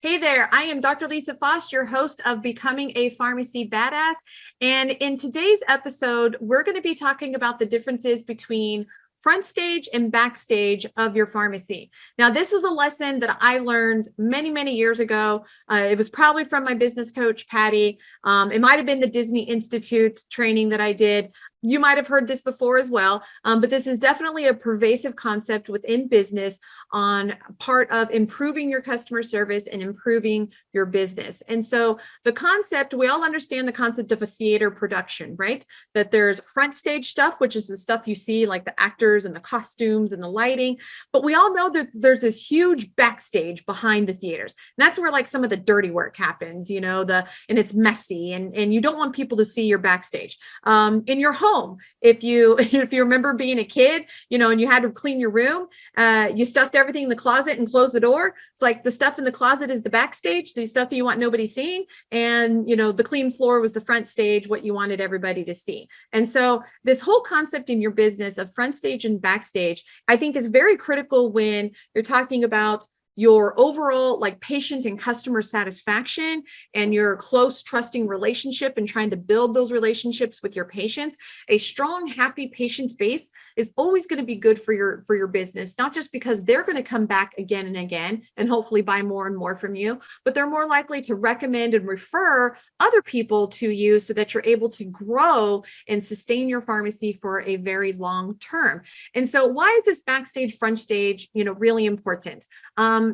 Hey there, I am Dr. Lisa Foss, your host of Becoming a Pharmacy Badass. And in today's episode, we're going to be talking about the differences between front stage and backstage of your pharmacy. Now, this was a lesson that I learned many, many years ago. It was probably from my business coach, Patty. It might have been the Disney Institute training that I did. You might have heard this before as well, but this is definitely a pervasive concept within business on part of improving your customer service and improving your business. And so the concept, we all understand the concept of a theater production, right? That there's front stage stuff, which is the stuff you see like the actors and the costumes and the lighting. But we all know that there's this huge backstage behind the theaters. And that's where like some of the dirty work happens, and it's messy and you don't want people to see your backstage. In your home, if you remember being a kid, and you had to clean your room, you stuffed everything in the closet and closed the door. It's like the stuff in the closet is the backstage, the stuff that you want nobody seeing. And, the clean floor was the front stage, what you wanted everybody to see. And so this whole concept in your business of front stage and backstage, I think is very critical when you're talking about your overall like patient and customer satisfaction and your close trusting relationship and trying to build those relationships with your patients. A strong, happy patient base is always going to be good for your business, not just because they're going to come back again and again and hopefully buy more and more from you, but they're more likely to recommend and refer other people to you so that you're able to grow and sustain your pharmacy for a very long term. And so why is this backstage, front stage, really important?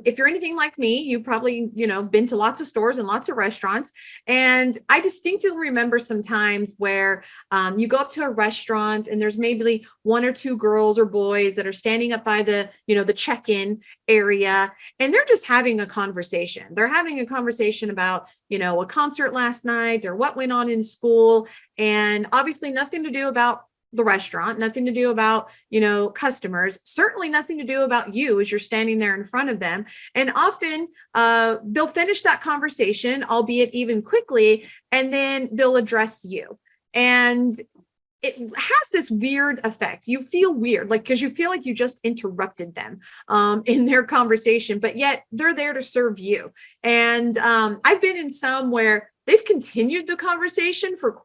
If you're anything like me, you probably, been to lots of stores and lots of restaurants. And I distinctly remember some times where you go up to a restaurant and there's maybe one or two girls or boys that are standing up by the check-in area, and they're just having a conversation. They're having a conversation about, a concert last night or what went on in school. And obviously nothing to do about the restaurant, nothing to do about, customers, certainly nothing to do about you as you're standing there in front of them. And often they'll finish that conversation, albeit even quickly, and then they'll address you. And it has this weird effect. You feel weird, because you feel like you just interrupted them in their conversation, but yet they're there to serve you. And I've been in some where they've continued the conversation for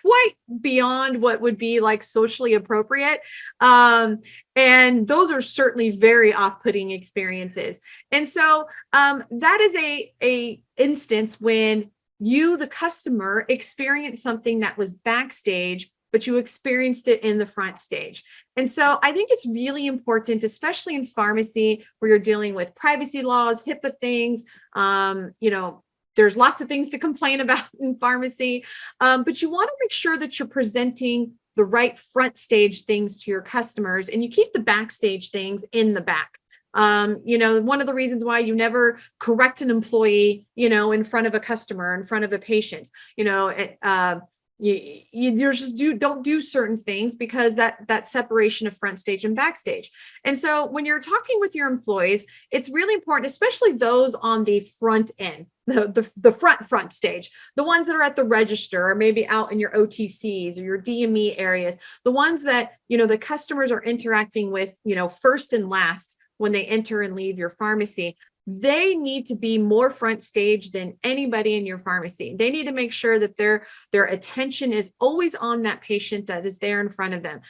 quite beyond what would be like socially appropriate. And those are certainly very off-putting experiences. And so that is a instance when you, the customer, experienced something that was backstage, but you experienced it in the front stage. And so I think it's really important, especially in pharmacy where you're dealing with privacy laws, HIPAA things, there's lots of things to complain about in pharmacy, but you want to make sure that you're presenting the right front stage things to your customers and you keep the backstage things in the back. One of the reasons why you never correct an employee, in front of a customer, in front of a patient, you just don't do certain things because that separation of front stage and backstage. And so when you're talking with your employees, it's really important, especially those on the front end, the front stage, the ones that are at the register or maybe out in your OTCs or your DME areas, the ones that, the customers are interacting with, first and last when they enter and leave your pharmacy. They need to be more front stage than anybody in your pharmacy. They need to make sure that their attention is always on that patient that is there in front of them.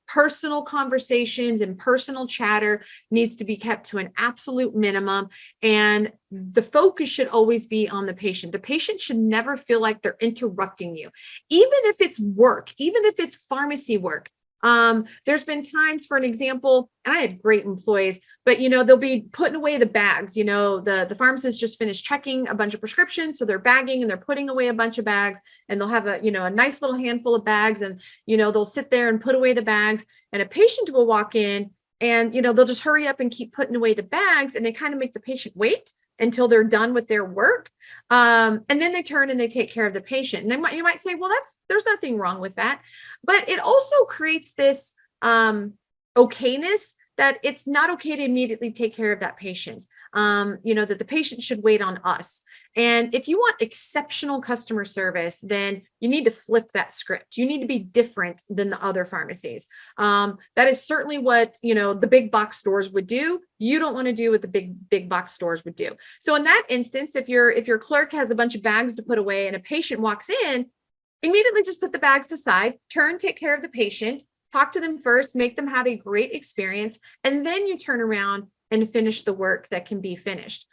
Personal conversations and personal chatter needs to be kept to an absolute minimum. And the focus should always be on the patient. The patient should never feel like they're interrupting you, even if it's work, even if it's pharmacy work. There's been times, for an example, and I had great employees, but they'll be putting away the bags. The pharmacist just finished checking a bunch of prescriptions, so they're bagging and they're putting away a bunch of bags, and they'll have a nice little handful of bags, and they'll sit there and put away the bags, and a patient will walk in, and they'll just hurry up and keep putting away the bags, and they kind of make the patient wait until they're done with their work. And then they turn and they take care of the patient. And you might say, well, there's nothing wrong with that. But it also creates this okayness that it's not okay to immediately take care of that patient. That the patient should wait on us. And if you want exceptional customer service, then you need to flip that script. You need to be different than the other pharmacies. That is certainly what, the big box stores would do. You don't want to do what the big box stores would do. So in that instance, if your clerk has a bunch of bags to put away and a patient walks in, immediately just put the bags aside, take care of the patient, talk to them first, make them have a great experience, and then you turn around and finish the work that can be finished.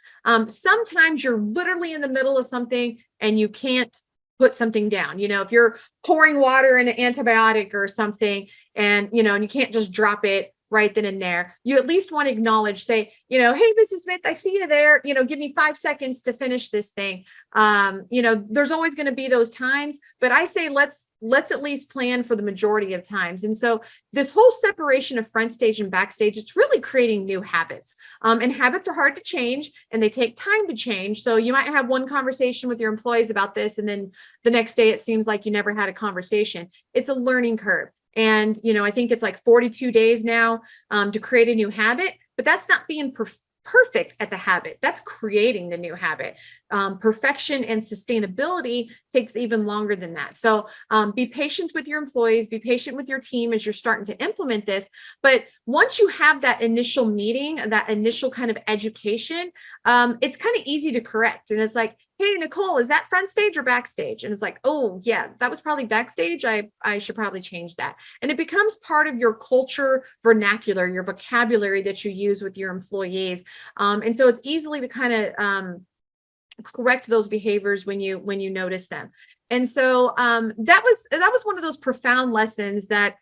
Sometimes you're literally in the middle of something and you can't put something down. If you're pouring water in an antibiotic or something and you can't just drop it right then and there, you at least want to acknowledge, say, hey, Mrs. Smith, I see you there, give me 5 seconds to finish this thing. There's always going to be those times, but I say, let's at least plan for the majority of times. And so this whole separation of front stage and backstage, it's really creating new habits, and habits are hard to change and they take time to change. So you might have one conversation with your employees about this, and then the next day, it seems like you never had a conversation. It's a learning curve. And, I think it's like 42 days now to create a new habit, but that's not being perfect at the habit. That's creating the new habit. Perfection and sustainability takes even longer than that. So be patient with your employees, be patient with your team as you're starting to implement this. But once you have that initial meeting, that initial kind of education, it's kind of easy to correct. And it's like, hey, Nicole, is that front stage or backstage? And it's like, oh, yeah, that was probably backstage. I should probably change that. And it becomes part of your culture vernacular, your vocabulary that you use with your employees. And so it's easily to kind of correct those behaviors when you notice them. And so that was one of those profound lessons that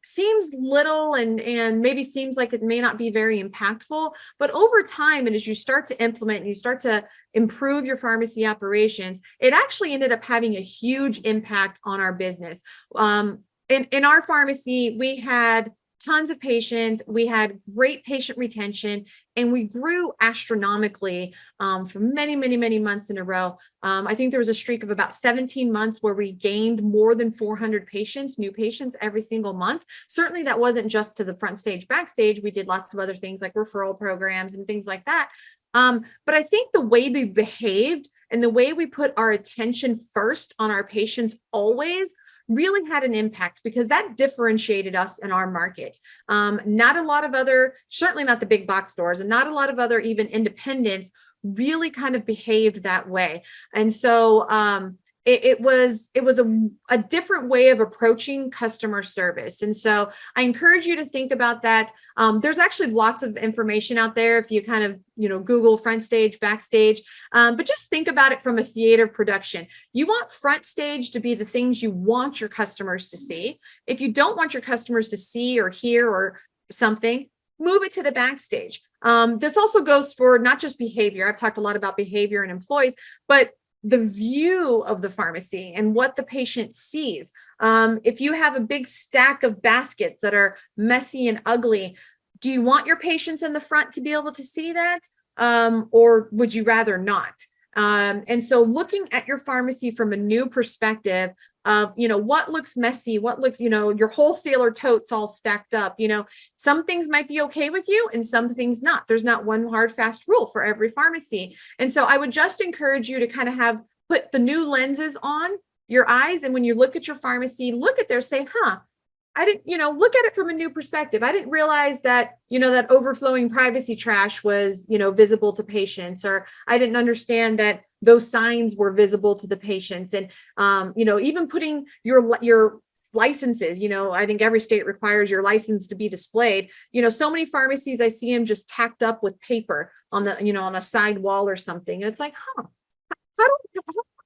seems little and maybe seems like it may not be very impactful, but over time, and as you start to implement and you start to improve your pharmacy operations, it actually ended up having a huge impact on our business. In our pharmacy, we had tons of patients, we had great patient retention, and we grew astronomically for many, many, many months in a row. I think there was a streak of about 17 months where we gained more than 400 patients, new patients every single month. Certainly that wasn't just to the front stage, backstage. We did lots of other things like referral programs and things like that. But I think the way we behaved and the way we put our attention first on our patients always really had an impact, because that differentiated us in our market. Not a lot of other, certainly not the big box stores, and not a lot of other even independents really kind of behaved that way. And so it was a different way of approaching customer service. And so I encourage you to think about that. There's actually lots of information out there if you kind of, Google front stage, backstage, but just think about it from a theater production. You want front stage to be the things you want your customers to see. If you don't want your customers to see or hear or something, move it to the backstage. This also goes for not just behavior. I've talked a lot about behavior and employees, but the view of the pharmacy and what the patient sees. If you have a big stack of baskets that are messy and ugly, do you want your patients in the front to be able to see that? Or would you rather not? And so looking at your pharmacy from a new perspective of, what looks messy, what looks, your wholesaler totes all stacked up, some things might be okay with you and some things not. There's not one hard, fast rule for every pharmacy. And so I would just encourage you to kind of put the new lenses on your eyes. And when you look at your pharmacy, look at there, say, I didn't, look at it from a new perspective. I didn't realize that, that overflowing privacy trash was, visible to patients, or I didn't understand that those signs were visible to the patients. And, even putting your licenses, I think every state requires your license to be displayed. So many pharmacies, I see them just tacked up with paper on the, on a side wall or something. And it's like, how do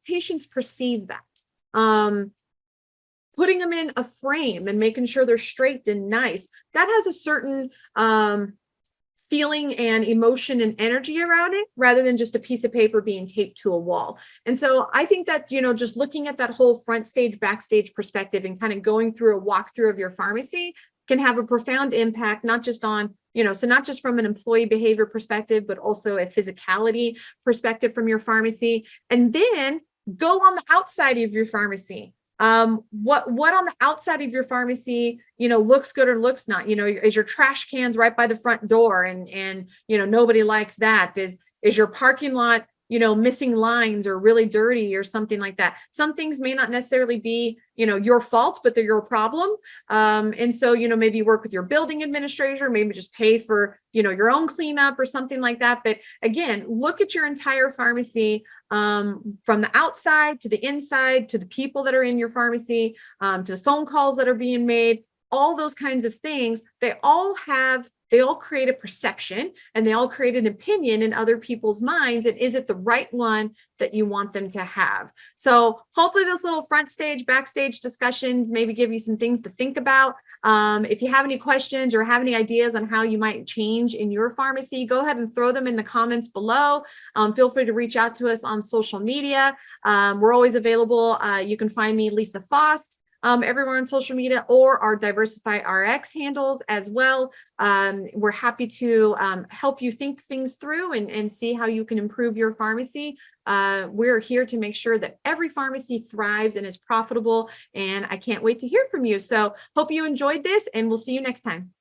patients perceive that? Putting them in a frame and making sure they're straight and nice, that has a certain feeling and emotion and energy around it, rather than just a piece of paper being taped to a wall. And so I think that, just looking at that whole front stage, backstage perspective and kind of going through a walkthrough of your pharmacy can have a profound impact, not just on, so not just from an employee behavior perspective, but also a physicality perspective from your pharmacy. And then go on the outside of your pharmacy. What on the outside of your pharmacy, looks good or looks not. Is your trash cans right by the front door, and nobody likes that? Is your parking lot missing lines or really dirty or something like that? Some things may not necessarily be your fault, but they're your problem. And so maybe work with your building administrator, maybe just pay for your own cleanup or something like that. But again, look at your entire pharmacy, from the outside to the inside, to the people that are in your pharmacy, to the phone calls that are being made, all those kinds of things. They all create a perception, and they all create an opinion in other people's minds. And is it the right one that you want them to have? So hopefully those little front stage, backstage discussions maybe give you some things to think about. If you have any questions or have any ideas on how you might change in your pharmacy, go ahead and throw them in the comments below. Feel free to reach out to us on social media. We're always available. You can find me, Lisa Fost, everywhere on social media, or our Diversify RX handles as well. We're happy to help you think things through and see how you can improve your pharmacy. We're here to make sure that every pharmacy thrives and is profitable, and I can't wait to hear from you. So hope you enjoyed this, and we'll see you next time.